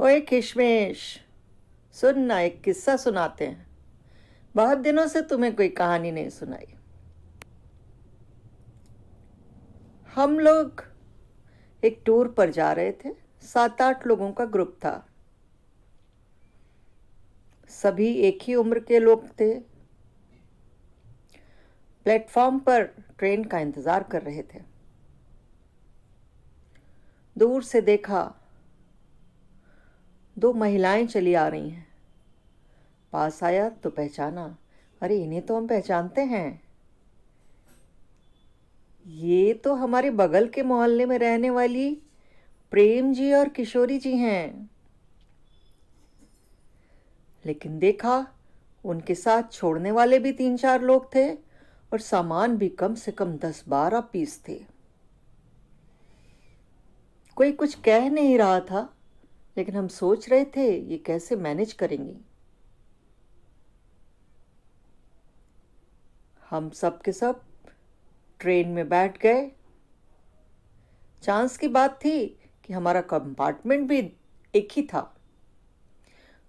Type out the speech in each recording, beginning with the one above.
ओए किशमिश, सुन ना, एक किस्सा सुनाते हैं। बहुत दिनों से तुम्हें कोई कहानी नहीं सुनाई। हम लोग एक टूर पर जा रहे थे। 7-8 लोगों का ग्रुप था। सभी एक ही उम्र के लोग थे। प्लेटफॉर्म पर ट्रेन का इंतजार कर रहे थे। दूर से देखा, 2 महिलाएं चली आ रही हैं। पास आया तो पहचाना, अरे इन्हें तो हम पहचानते हैं। ये तो हमारे बगल के मोहल्ले में रहने वाली प्रेम जी और किशोरी जी हैं। लेकिन देखा, उनके साथ छोड़ने वाले भी 3-4 लोग थे और सामान भी कम से कम 10-12 पीस थे। कोई कुछ कह नहीं रहा था, लेकिन हम सोच रहे थे ये कैसे मैनेज करेंगे। हम सब के सब ट्रेन में बैठ गए। चांस की बात थी कि हमारा कंपार्टमेंट भी एक ही था।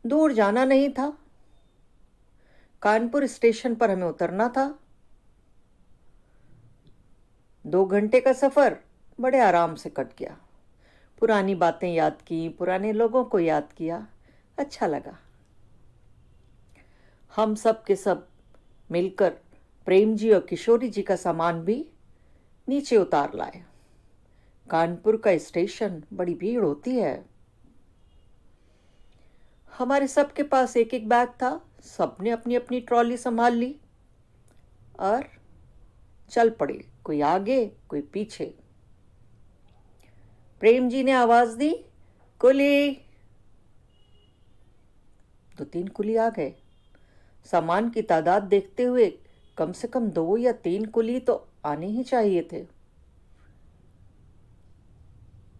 दूर जाना नहीं था। कानपुर स्टेशन पर हमें उतरना था। 2 घंटे का सफ़र बड़े आराम से कट गया। पुरानी बातें याद की, पुराने लोगों को याद किया, अच्छा लगा। हम सब के सब मिलकर प्रेम जी और किशोरी जी का सामान भी नीचे उतार लाए। कानपुर का स्टेशन बड़ी भीड़ होती है। हमारे सब के पास एक एक बैग था। सबने अपनी अपनी ट्रॉली संभाल ली और चल पड़े, कोई आगे कोई पीछे। प्रेम जी ने आवाज दी, कुली। 2-3 कुली आ गए। सामान की तादाद देखते हुए कम से कम 2 या 3 कुली तो आने ही चाहिए थे।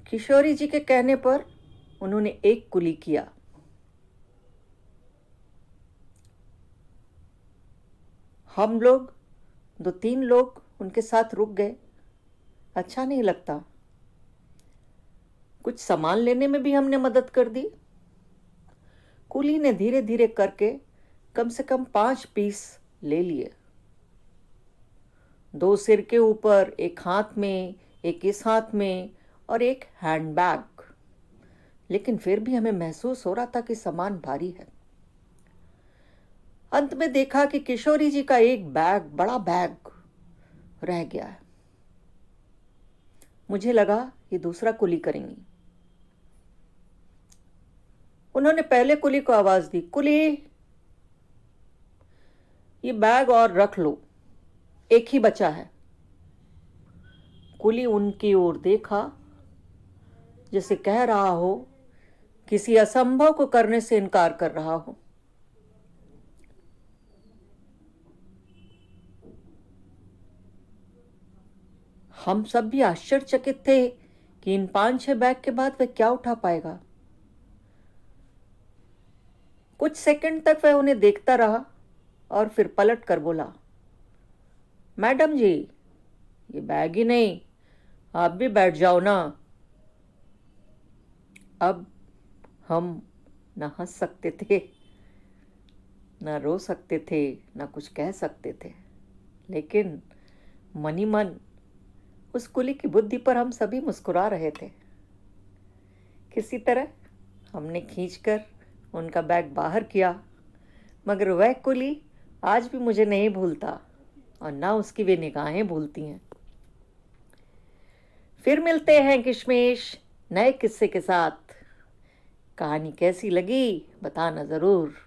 किशोरी जी के कहने पर उन्होंने 1 कुली किया। हम लोग 2-3 लोग उनके साथ रुक गए। अच्छा नहीं लगता। कुछ सामान लेने में भी हमने मदद कर दी। कुली ने धीरे धीरे करके कम से कम 5 पीस ले लिए। 2 सिर के ऊपर, एक हाथ में, एक इस हाथ में और एक हैंडबैग। लेकिन फिर भी हमें महसूस हो रहा था कि सामान भारी है। अंत में देखा कि किशोरी जी का एक बैग, बड़ा बैग रह गया है। मुझे लगा ये दूसरा कुली करेंगी। उन्होंने पहले कुली को आवाज दी, कुली ये बैग और रख लो, एक ही बचा है। कुली उनकी ओर देखा, जैसे कह रहा हो किसी असंभव को करने से इनकार कर रहा हो। हम सब भी आश्चर्यचकित थे कि इन 5-6 बैग के बाद वह क्या उठा पाएगा। कुछ सेकंड तक वह उन्हें देखता रहा और फिर पलट कर बोला, मैडम जी ये बैग ही नहीं, आप भी बैठ जाओ ना। अब हम न हंस सकते थे, न रो सकते थे, न कुछ कह सकते थे, लेकिन मन ही मन उस कुली की बुद्धि पर हम सभी मुस्कुरा रहे थे। किसी तरह हमने खींचकर उनका बैग बाहर किया, मगर वह कुली आज भी मुझे नहीं भूलता और ना उसकी वे निगाहें भूलती हैं। फिर मिलते हैं किशमिश नए किस्से के साथ। कहानी कैसी लगी बताना ज़रूर।